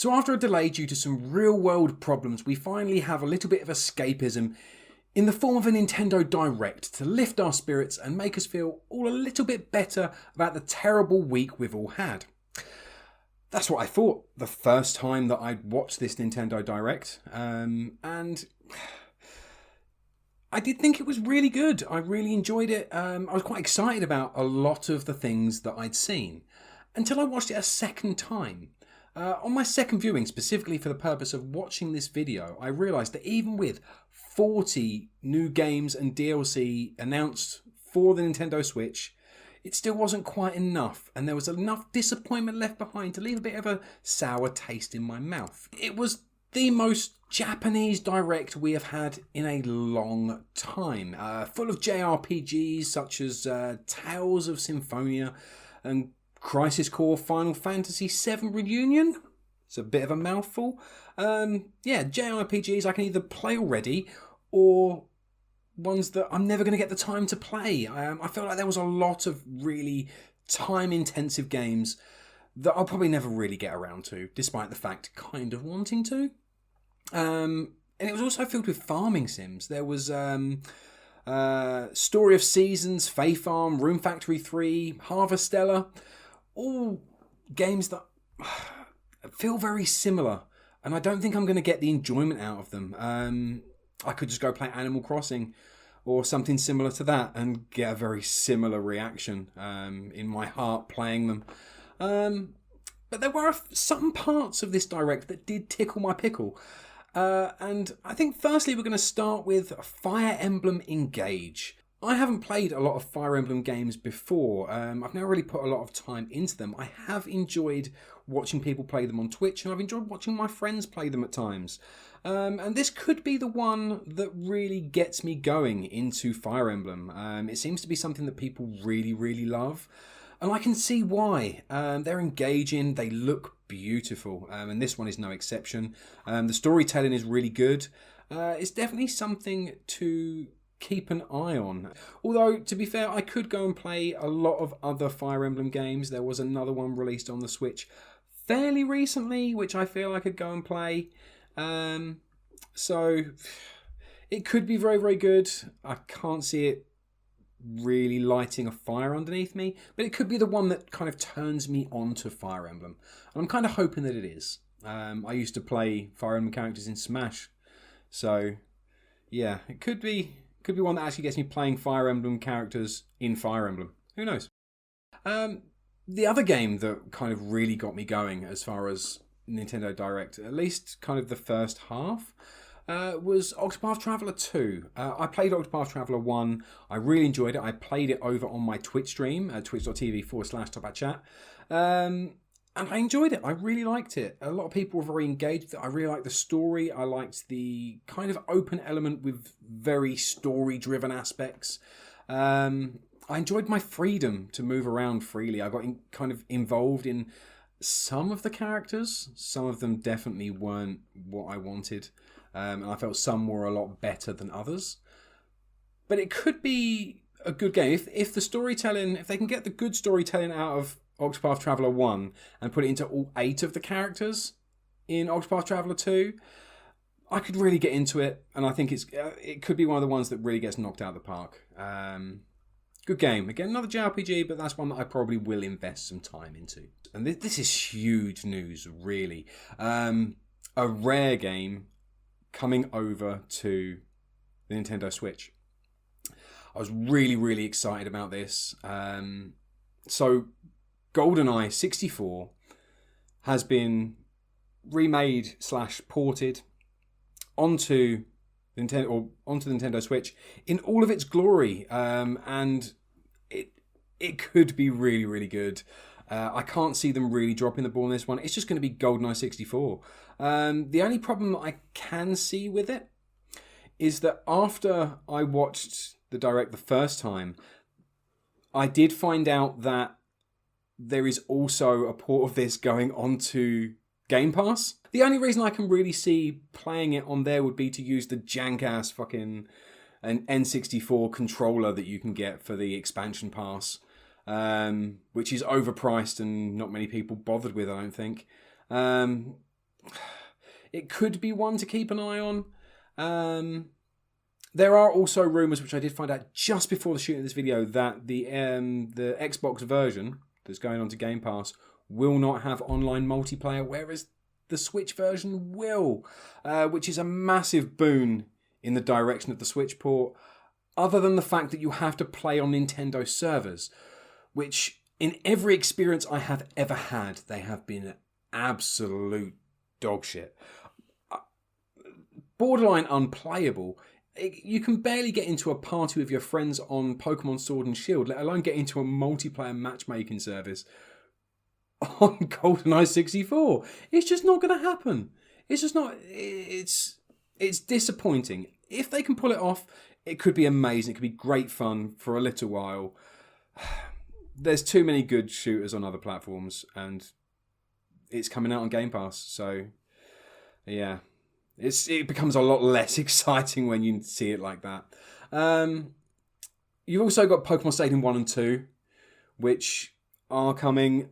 So after a delay due to some real world problems, we finally have a little bit of escapism in the form of a Nintendo Direct to lift our spirits and make us feel all a little bit better about the terrible week we've all had. That's what I thought the first time that I'd watched this Nintendo Direct, and I did think it was really good. I really enjoyed it. I was quite excited about a lot of the things that I'd seen until I watched it a second time. On my second viewing, specifically for the purpose of watching this video, I realised that even with 40 new games and DLC announced for the Nintendo Switch, it still wasn't quite enough, and there was enough disappointment left behind to leave a bit of a sour taste in my mouth. It was the most Japanese Direct we have had in a long time, full of JRPGs such as Tales of Symphonia and Crisis Core Final Fantasy VII Reunion. It's a bit of a mouthful. JRPGs I can either play already or ones that I'm never going to get the time to play. I felt like there was a lot of really time-intensive games that I'll probably never really get around to, despite the fact kind of wanting to. And it was also filled with farming sims. There was Story of Seasons, Fae Farm, Room Factory 3, Harvestella. All games that feel very similar, and I don't think I'm going to get the enjoyment out of them. I could just go play Animal Crossing or something similar to that and get a very similar reaction in my heart playing them. But there were some parts of this Direct that did tickle my pickle. And I think firstly we're going to start with Fire Emblem Engage. I haven't played a lot of Fire Emblem games before. I've never really put a lot of time into them. I have enjoyed watching people play them on Twitch, and I've enjoyed watching my friends play them at times. And this could be the one that really gets me going into Fire Emblem. It seems to be something that people really, really love. And I can see why. They're engaging, they look beautiful, and this one is no exception. The storytelling is really good. It's definitely something to keep an eye on. Although, to be fair, I could go and play a lot of other Fire Emblem games. There was another one released on the Switch fairly recently, which I feel I could go and play. So, it could be very, very good. I can't see it really lighting a fire underneath me, but it could be the one that kind of turns me on to Fire Emblem. And I'm kind of hoping that it is. I used to play Fire Emblem characters in Smash. So, yeah, it could be one that actually gets me playing Fire Emblem characters in Fire Emblem. Who knows? The other game that kind of really got me going as far as Nintendo Direct, at least kind of the first half, was Octopath Traveler 2. I played Octopath Traveler 1. I really enjoyed it. I played it over on my Twitch stream, twitch.tv/TopHatChat. And I enjoyed it. I really liked it. A lot of people were very engaged. I really liked the story. I liked the kind of open element with very story-driven aspects. I enjoyed my freedom to move around freely. I got kind of involved in some of the characters. Some of them definitely weren't what I wanted. And I felt some were a lot better than others. But it could be a good game. If the storytelling, if they can get the good storytelling out of Octopath Traveler 1 and put it into all 8 of the characters in Octopath Traveler 2, I could really get into it, and I think it could be one of the ones that really gets knocked out of the park. Good game. Again, another JRPG, but that's one that I probably will invest some time into. And this is huge news, really. A Rare game coming over to the Nintendo Switch. I was really, really excited about this. So, GoldenEye 64 has been remade / ported onto the Nintendo Switch in all of its glory, and it could be really, really good. I can't see them really dropping the ball on this one. It's just going to be GoldenEye 64. The only problem that I can see with it is that after I watched the Direct the first time, I did find out that there is also a port of this going onto Game Pass. The only reason I can really see playing it on there would be to use the jank-ass fucking an N64 controller that you can get for the expansion pass, which is overpriced and not many people bothered with, I don't think. it could be one to keep an eye on. There are also rumours, which I did find out just before the shooting of this video, that the Xbox version that's going on to Game Pass will not have online multiplayer, whereas the Switch version will, which is a massive boon in the direction of the Switch port, other than the fact that you have to play on Nintendo servers, which in every experience I have ever had, they have been absolute dog shit. Borderline unplayable. You can barely get into a party with your friends on Pokemon Sword and Shield, let alone get into a multiplayer matchmaking service on GoldenEye 64. It's just not going to happen. It's just not. It's disappointing. If they can pull it off, it could be amazing. It could be great fun for a little while. There's too many good shooters on other platforms, and it's coming out on Game Pass. So, yeah. It becomes a lot less exciting when you see it like that. You've also got Pokemon Stadium 1 and 2, which are coming.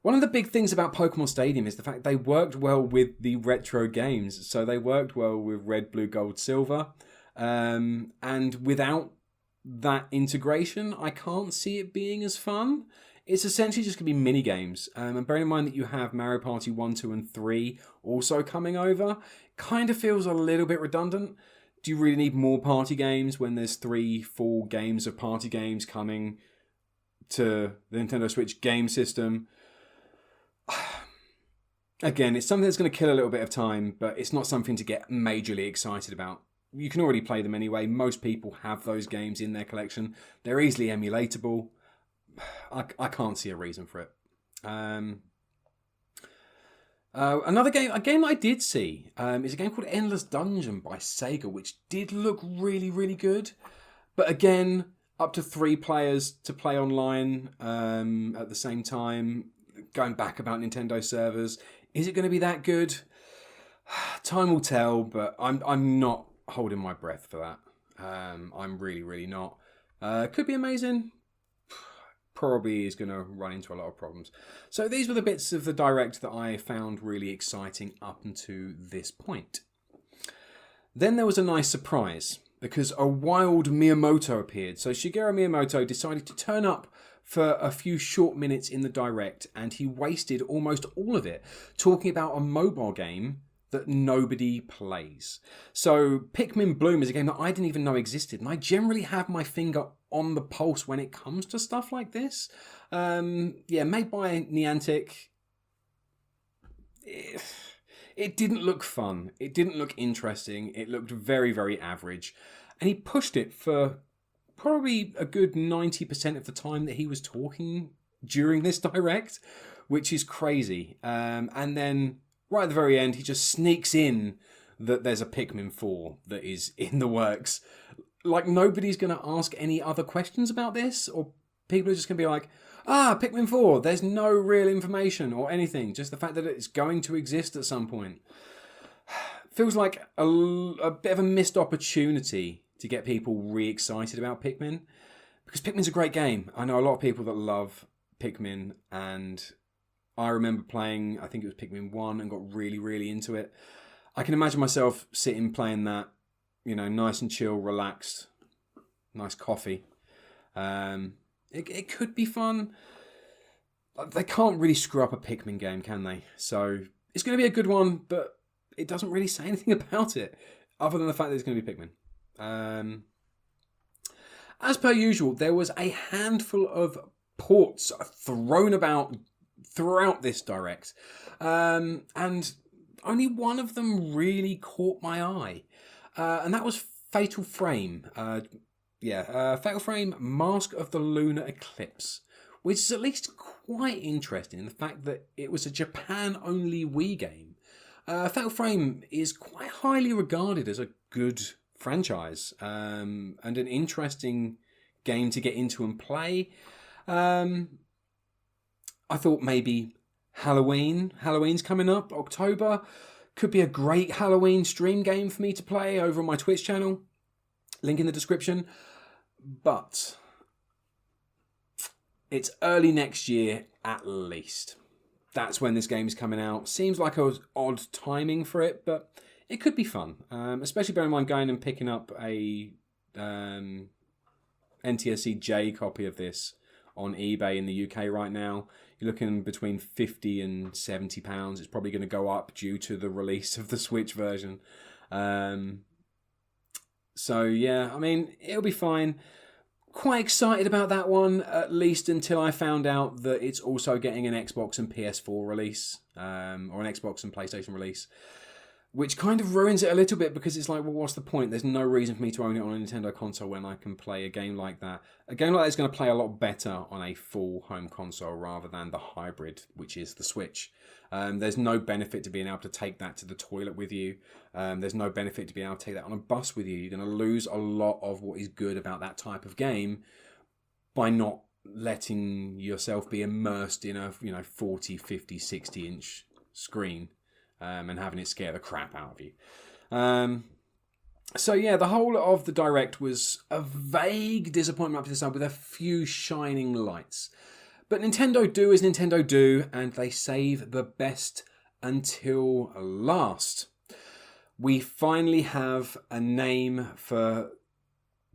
One of the big things about Pokemon Stadium is the fact they worked well with the retro games. So they worked well with Red, Blue, Gold, Silver. And without that integration, I can't see it being as fun. It's essentially just going to be mini games. And bearing in mind that you have Mario Party 1, 2, and 3 also coming over, kind of feels a little bit redundant. Do you really need more party games when there's 3, 4 games of party games coming to the Nintendo Switch game system? Again, it's something that's going to kill a little bit of time, but it's not something to get majorly excited about. You can already play them anyway. Most people have those games in their collection. They're easily emulatable. I can't see a reason for it. Another game, a game I did see, is a game called Endless Dungeon by Sega, which did look really, really good. But again, up to 3 players to play online at the same time, going back about Nintendo servers. Is it going to be that good? Time will tell, but I'm not holding my breath for that. I'm really, really not. Could be amazing. Probably is going to run into a lot of problems. So these were the bits of the Direct that I found really exciting up until this point. Then there was a nice surprise, because a wild Miyamoto appeared. So Shigeru Miyamoto decided to turn up for a few short minutes in the Direct, and he wasted almost all of it talking about a mobile game that nobody plays. So Pikmin Bloom is a game that I didn't even know existed, and I generally have my finger on the pulse when it comes to stuff like this. Made by Niantic. It didn't look fun. It didn't look interesting. It looked very, very average. And he pushed it for probably a good 90% of the time that he was talking during this Direct, which is crazy. And then right at the very end, he just sneaks in that there's a Pikmin 4 that is in the works. Like, nobody's going to ask any other questions about this, or people are just going to be like, Pikmin 4, there's no real information or anything, just the fact that it's going to exist at some point. Feels like a bit of a missed opportunity to get people re-excited about Pikmin, because Pikmin's a great game. I know a lot of people that love Pikmin, and I remember playing, I think it was Pikmin 1, and got really, really into it. I can imagine myself sitting playing that, nice and chill, relaxed, nice coffee. It could be fun. They can't really screw up a Pikmin game, can they? So it's going to be a good one, but it doesn't really say anything about it, other than the fact that it's going to be Pikmin. As per usual, there was a handful of ports thrown about throughout this Direct, and only one of them really caught my eye, and that was Fatal Frame. Fatal Frame Mask of the Lunar Eclipse, which is at least quite interesting in the fact that it was a Japan-only Wii game. Fatal Frame is quite highly regarded as a good franchise, and an interesting game to get into and play. I thought maybe Halloween's coming up, October. Could be a great Halloween stream game for me to play over on my Twitch channel. Link in the description. But it's early next year at least. that's when this game is coming out. Seems like a odd timing for it, but it could be fun. Especially bearing in mind going and picking up a NTSC J copy of this on eBay in the UK right now. You're looking between £50 and £70. It's probably going to go up due to the release of the Switch version. So yeah, I mean, it'll be fine. Quite excited about that one, at least until I found out that it's also getting an Xbox and PS4 release, or an Xbox and PlayStation release, which kind of ruins it a little bit, because it's like, well, what's the point? There's no reason for me to own it on a Nintendo console when I can play a game like that. A game like that is going to play a lot better on a full home console rather than the hybrid, which is the Switch. There's no benefit to being able to take that to the toilet with you. There's no benefit to being able to take that on a bus with you. You're going to lose a lot of what is good about that type of game by not letting yourself be immersed in a 40, 50, 60-inch screen and having it scare the crap out of you. So yeah, the whole of the Direct was a vague disappointment up to this side with a few shining lights. But Nintendo do as Nintendo do, and they save the best until last. We finally have a name for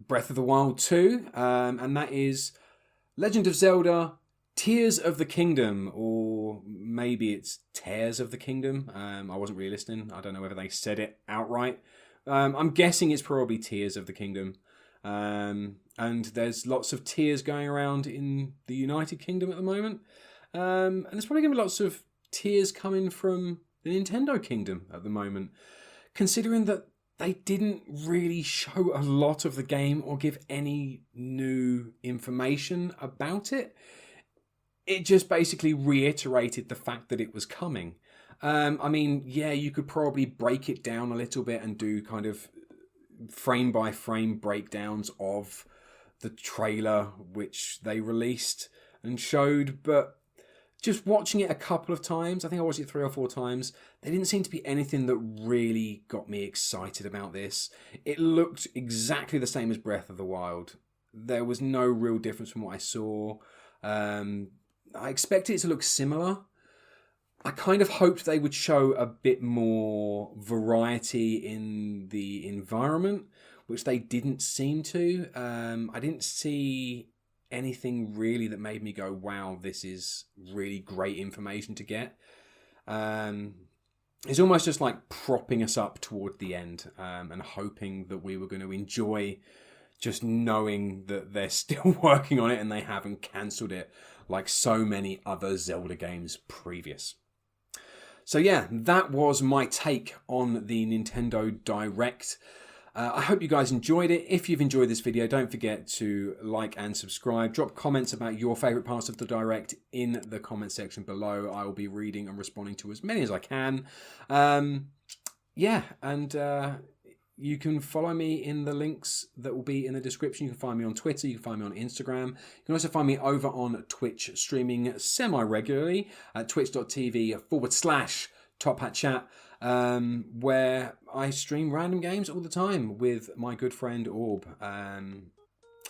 Breath of the Wild 2, and that is Legend of Zelda Tears of the Kingdom, or maybe it's Tears of the Kingdom. I wasn't really listening. I don't know whether they said it outright. I'm guessing it's probably Tears of the Kingdom. And there's lots of tears going around in the United Kingdom at the moment. And there's probably going to be lots of tears coming from the Nintendo Kingdom at the moment, considering that they didn't really show a lot of the game or give any new information about it. It just basically reiterated the fact that it was coming. I mean, yeah, you could probably break it down a little bit and do kind of frame by frame breakdowns of the trailer which they released and showed, but just watching it a couple of times, I think I watched it 3 or 4 times, there didn't seem to be anything that really got me excited about this. It looked exactly the same as Breath of the Wild. There was no real difference from what I saw. I expected it to look similar. I kind of hoped they would show a bit more variety in the environment, which they didn't seem to. I didn't see anything really that made me go, wow, this is really great information to get. It's almost just like propping us up toward the end, and hoping that we were going to enjoy just knowing that they're still working on it and they haven't cancelled it like so many other Zelda games previous. So yeah, that was my take on the Nintendo Direct. I hope you guys enjoyed it. If you've enjoyed this video, don't forget to like and subscribe. Drop comments about your favourite parts of the Direct in the comment section below. I will be reading and responding to as many as I can. You can follow me in the links that will be in the description. You can find me on Twitter. You can find me on Instagram. You can also find me over on Twitch, streaming semi-regularly at twitch.tv/TopHatChat, where I stream random games all the time with my good friend Orb, and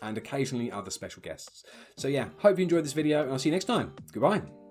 occasionally other special guests. So yeah, hope you enjoyed this video, and I'll see you next time. Goodbye.